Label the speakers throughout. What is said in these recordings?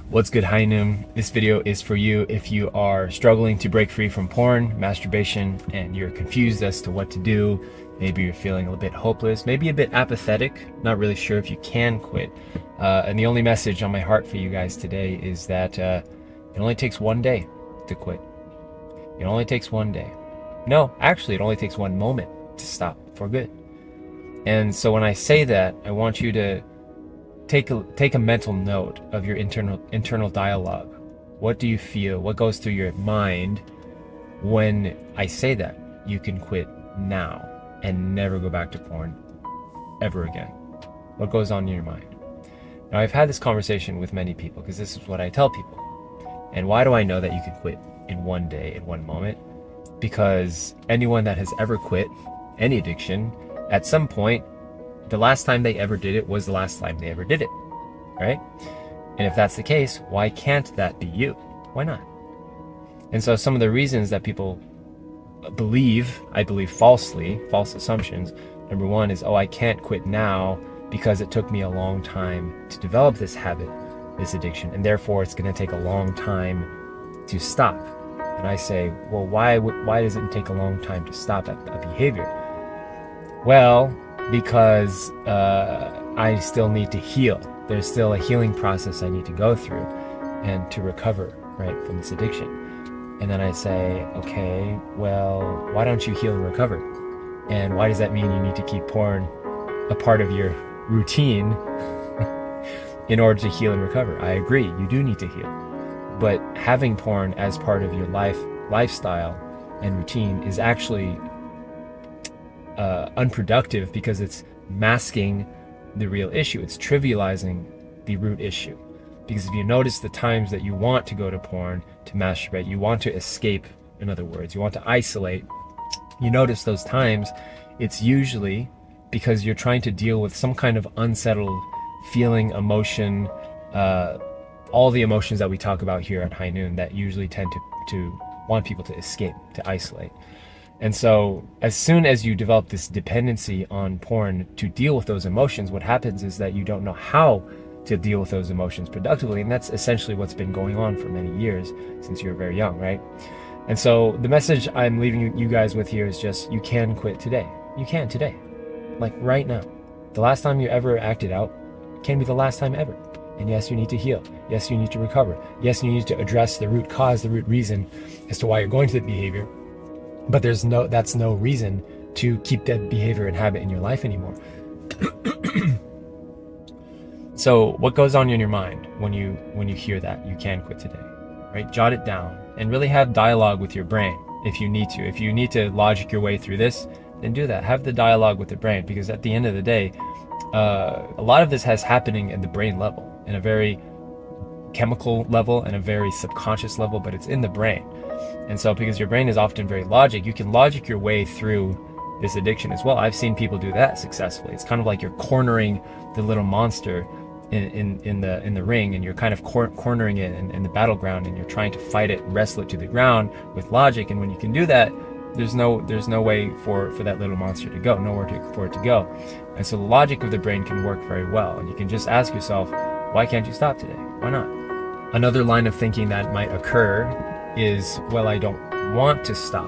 Speaker 1: What's good, Hainum? This video is for you if you are struggling to break free from porn, masturbation, and you're confused as to what to do. Maybe you're feeling a little bit hopeless, maybe a bit apathetic, not really sure if you can quit. And the only message on my heart for you guys today is that it only takes one day to quit. It only takes one day. No, actually, it only takes one moment to stop for good. And so when I say that, I want you to take a mental note of your internal dialogue. What do you feel? What goes through your mind when I say that you can quit now and never go back to porn ever again? What goes on in your mind? Now, I've had this conversation with many people because this is what I tell people. And why do I know that you can quit in one day, in one moment? Because anyone that has ever quit any addiction, at some point, the last time they ever did it was the last time they ever did it, right? And if that's the case, why can't that be you? Why not? And so some of the reasons that people believe, I believe falsely, false assumptions, number one is, oh, I can't quit now because it took me a long time to develop this habit, this addiction, and therefore it's going to take a long time to stop. And I say, well, why does it take a long time to stop a behavior? Well, because I still need to heal. There's still a healing process I need to go through and to recover, right, from this addiction. And then I say, okay, well, why don't you heal and recover? And why does that mean you need to keep porn a part of your routine in order to heal and recover? I agree, you do need to heal. But having porn as part of your lifestyle and routine is actually unproductive because it's masking the real issue. It's trivializing the root issue. Because if you notice the times that you want to go to porn, to masturbate, you want to escape, in other words, you want to isolate, you notice those times, it's usually because you're trying to deal with some kind of unsettled feeling, emotion, all the emotions that we talk about here at High Noon that usually tend to want people to escape, to isolate. And so as soon as you develop this dependency on porn to deal with those emotions, what happens is that you don't know how to deal with those emotions productively. And that's essentially what's been going on for many years since you were very young, right? And so the message I'm leaving you guys with here is just, you can quit today. You can today, like right now. The last time you ever acted out can be the last time ever. And yes, you need to heal. Yes, you need to recover. Yes, you need to address the root cause, the root reason as to why you're going to the behavior. But that's no reason to keep that behavior and habit in your life anymore. So what goes on in your mind when you hear that you can quit today, right? Jot it down and really have dialogue with your brain if you need to. If you need to logic your way through this, then do that. Have the dialogue with the brain, because at the end of the day, a lot of this has happening at the brain level, in a very chemical level and a very subconscious level, but it's in the brain. And so because your brain is often very logic, you can logic your way through this addiction as well. I've seen people do that successfully. It's kind of like you're cornering the little monster in the ring, and you're kind of cornering it in the battleground, and you're trying to fight it, wrestle it to the ground with logic. And when you can do that, there's no way for that little monster to go, nowhere for it to go. And so the logic of the brain can work very well. And you can just ask yourself, why can't you stop today? Why not? Another line of thinking that might occur is, well, I don't want to stop,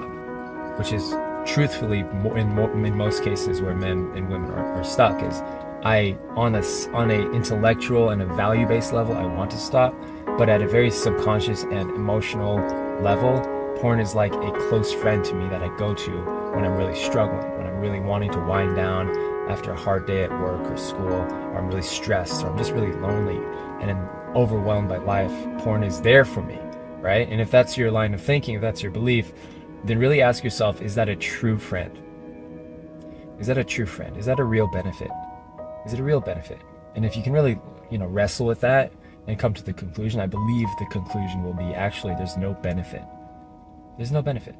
Speaker 1: which is truthfully in most cases where men and women are stuck, is on a intellectual and a value-based level, I want to stop, but at a very subconscious and emotional level, porn is like a close friend to me that I go to when I'm really struggling, when I'm really wanting to wind down after a hard day at work or school, or I'm really stressed, or I'm just really lonely and I'm overwhelmed by life. Porn is there for me, right? And if that's your line of thinking, if that's your belief, then really ask yourself, is that a true friend? Is that a true friend? Is that a real benefit? Is it a real benefit? And if you can really, wrestle with that and come to the conclusion, I believe the conclusion will be, actually, there's no benefit. There's no benefit.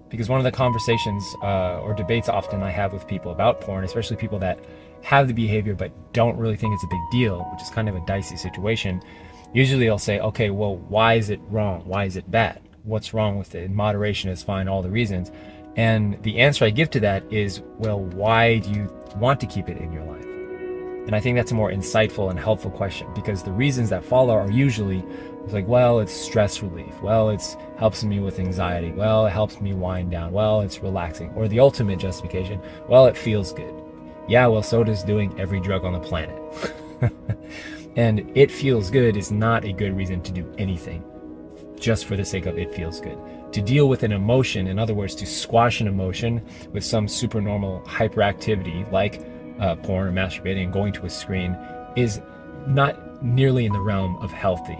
Speaker 1: Because one of the conversations or debates often I have with people about porn, especially people that have the behavior but don't really think it's a big deal, which is kind of a dicey situation, usually they'll say, okay, well, why is it wrong? Why is it bad? What's wrong with it? Moderation is fine, all the reasons. And the answer I give to that is, well, why do you want to keep it in your life? And I think that's a more insightful and helpful question, because the reasons that follow are usually it's like, well, it's stress relief. Well, it's helps me with anxiety. Well, it helps me wind down. Well, it's relaxing. Or the ultimate justification, well, it feels good. Yeah, well, so does doing every drug on the planet. And it feels good is not a good reason to do anything just for the sake of it feels good. To deal with an emotion, in other words, to squash an emotion with some supernormal hyperactivity like porn or masturbating and going to a screen, is not nearly in the realm of healthy.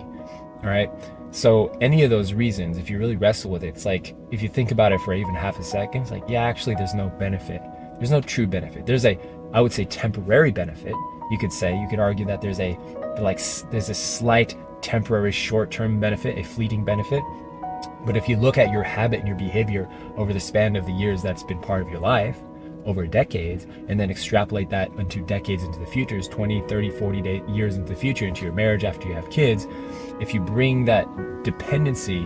Speaker 1: All right. So any of those reasons, if you really wrestle with it, it's like, if you think about it for even half a second, it's like, yeah, actually there's no benefit. There's no true benefit. There's I would say temporary benefit. You could argue that there's a slight temporary short-term benefit, a fleeting benefit. But if you look at your habit and your behavior over the span of the years that's been part of your life, over decades, and then extrapolate that into decades into the future, 20, 30, 40 years into the future, into your marriage after you have kids, if you bring that dependency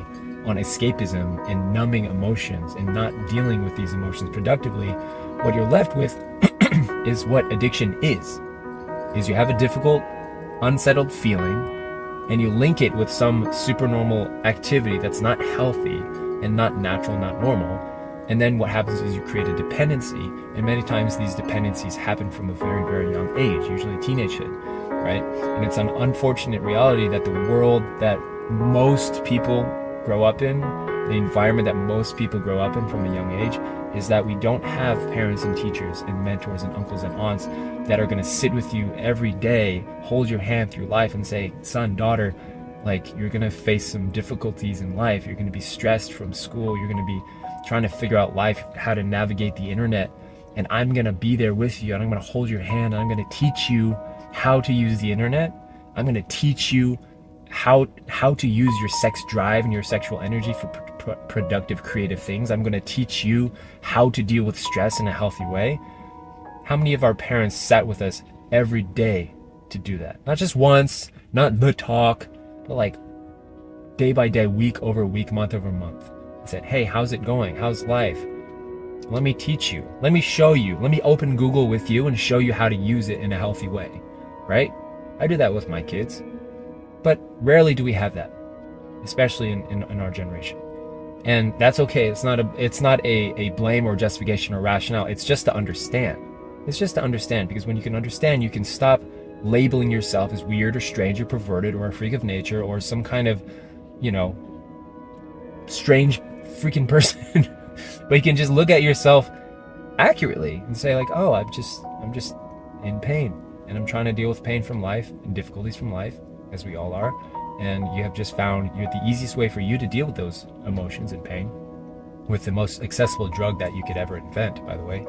Speaker 1: on escapism and numbing emotions and not dealing with these emotions productively, what you're left with is what addiction is you have a difficult, unsettled feeling, and you link it with some supernormal activity that's not healthy and not natural, not normal. And then what happens is you create a dependency, and many times these dependencies happen from a very, very young age, usually teenagehood, right? And it's an unfortunate reality that the world that most people grow up in, the environment that most people grow up in from a young age, is that we don't have parents and teachers and mentors and uncles and aunts that are going to sit with you every day, hold your hand through life and say, son, daughter, like, you're going to face some difficulties in life. You're going to be stressed from school. You're going to be trying to figure out life, how to navigate the internet. And I'm going to be there with you, and I'm going to hold your hand, and I'm going to teach you how to use the internet. I'm going to teach you how to use your sex drive and your sexual energy for productive, creative things. I'm going to teach you how to deal with stress in a healthy way. How many of our parents sat with us every day to do that? Not just once, not the talk, but like day by day, week over week, month over month. I said, hey, how's it going? How's life? Let me teach you. Let me show you. Let me open Google with you and show you how to use it in a healthy way, right? I do that with my kids, but rarely do we have that, especially in our generation. And that's okay. It's not a blame or justification or rationale. It's just to understand. It's just to understand, because when you can understand, you can stop labeling yourself as weird or strange or perverted or a freak of nature or some kind of, strange freaking person. But you can just look at yourself accurately and say like, oh, I'm just in pain, and I'm trying to deal with pain from life and difficulties from life, as we all are. And you have just found the easiest way for you to deal with those emotions and pain with the most accessible drug that you could ever invent, by the way.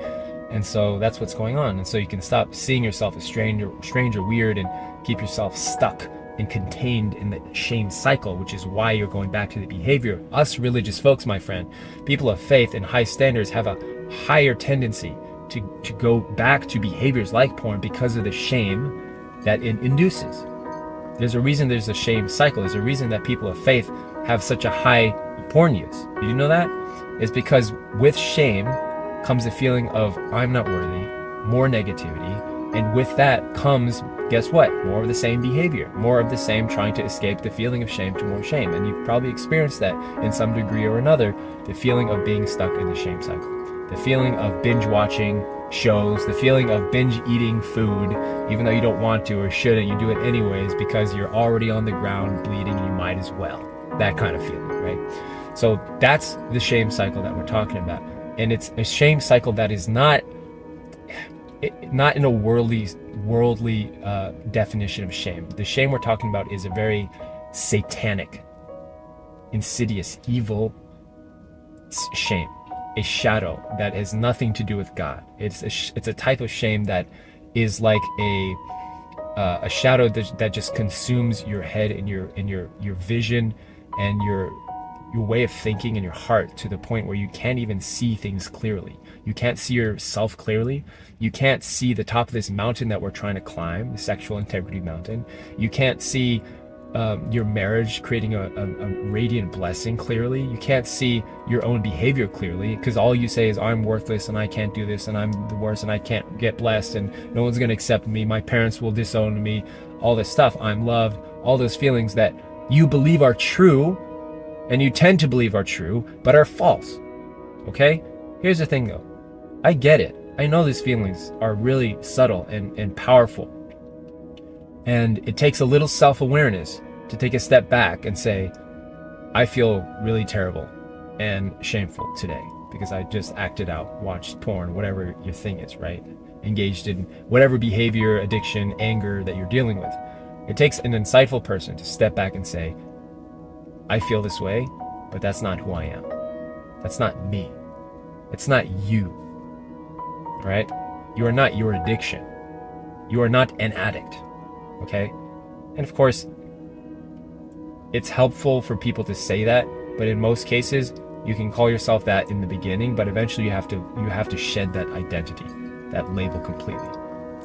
Speaker 1: And so that's what's going on. And so you can stop seeing yourself as strange or weird, and keep yourself stuck and contained in the shame cycle, which is why you're going back to the behavior. Us religious folks, my friend, people of faith and high standards, have a higher tendency to go back to behaviors like porn because of the shame that it induces. There's a reason there's a shame cycle. There's a reason that people of faith have such a high porn use. Did you know that? It's because with shame comes a feeling of I'm not worthy, more negativity, and with that comes, guess what? More of the same behavior, more of the same trying to escape the feeling of shame to more shame. And you've probably experienced that in some degree or another, the feeling of being stuck in the shame cycle, the feeling of binge watching shows, the feeling of binge eating food, even though you don't want to or shouldn't, you do it anyways because you're already on the ground bleeding and you might as well. That kind of feeling, right? So that's the shame cycle that we're talking about. And it's a shame cycle that is not in a worldly definition of shame. The shame we're talking about is a very satanic, insidious, evil shame. A shadow that has nothing to do with God. It's a type of shame that is like a shadow that just consumes your head and your vision and your way of thinking and your heart, to the point where you can't even see things clearly. You can't see yourself clearly. You can't see the top of this mountain that we're trying to climb, the sexual integrity mountain. You can't see your marriage creating a radiant blessing clearly. You can't see your own behavior clearly because all you say is, I'm worthless and I can't do this and I'm the worst and I can't get blessed and no one's going to accept me. My parents will disown me. All this stuff. I'm loved. All those feelings that you believe are true and you tend to believe are true, but are false. Okay? Here's the thing though. I get it. I know these feelings are really subtle and powerful. And it takes a little self-awareness to take a step back and say, I feel really terrible and shameful today because I just acted out, watched porn, whatever your thing is, right? Engaged in whatever behavior, addiction, anger that you're dealing with. It takes an insightful person to step back and say, I feel this way, but that's not who I am. That's not me. It's not you, right? You are not your addiction. You are not an addict. Okay? And of course, it's helpful for people to say that, but in most cases, you can call yourself that in the beginning, but eventually you have to shed that identity, that label completely.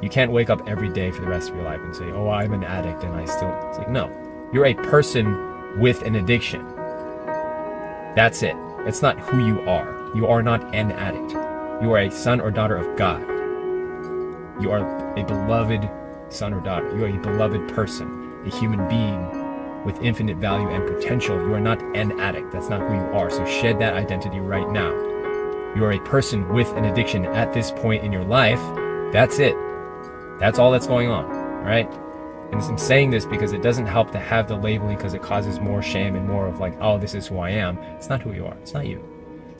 Speaker 1: You can't wake up every day for the rest of your life and say, oh, I'm an addict and I still... It's like, no. You're a person with an addiction. That's it. It's not who you are. You are not an addict. You are a son or daughter of God. You are a beloved son or daughter. You are a beloved person, a human being with infinite value and potential. You are not an addict. That's not who you are. So shed that identity right now. You are a person with an addiction at this point in your life. That's it. That's all that's going on, right? And I'm saying this because it doesn't help to have the labeling because it causes more shame and more of like, oh, this is who I am. It's not who you are. It's not you.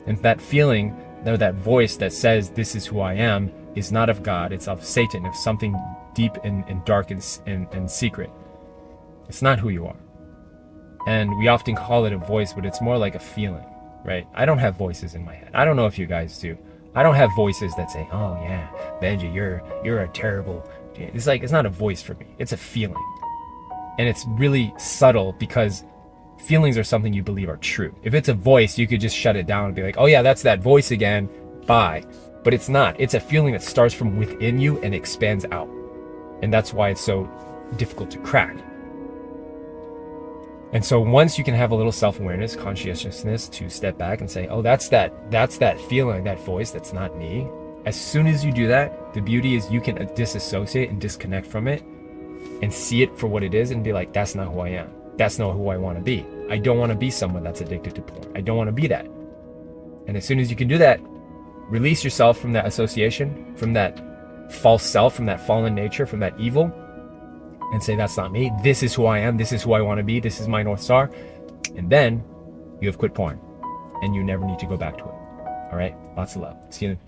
Speaker 1: And that feeling, or that voice that says this is who I am, is not of God. It's of Satan, of something deep and dark and secret. It's not who you are. And we often call it a voice, but it's more like a feeling, right? I don't have voices in my head. I don't know if you guys do. I don't have voices that say, oh yeah, Benji, you're a terrible... It's like, it's not a voice for me. It's a feeling. And it's really subtle because feelings are something you believe are true. If it's a voice, you could just shut it down and be like, oh yeah, that's that voice again. Bye. But it's not. It's a feeling that starts from within you and expands out. And that's why it's so difficult to crack. And so once you can have a little self-awareness, conscientiousness to step back and say, oh, that's that feeling, that voice, that's not me. As soon as you do that, the beauty is you can disassociate and disconnect from it and see it for what it is and be like, that's not who I am. That's not who I want to be. I don't want to be someone that's addicted to porn. I don't want to be that. And as soon as you can do that, release yourself from that association, from that false self, from that fallen nature, from that evil, and say, that's not me. This is who I am. This is who I want to be. This is my North Star. And then you have quit porn and you never need to go back to it. All right. Lots of love. See you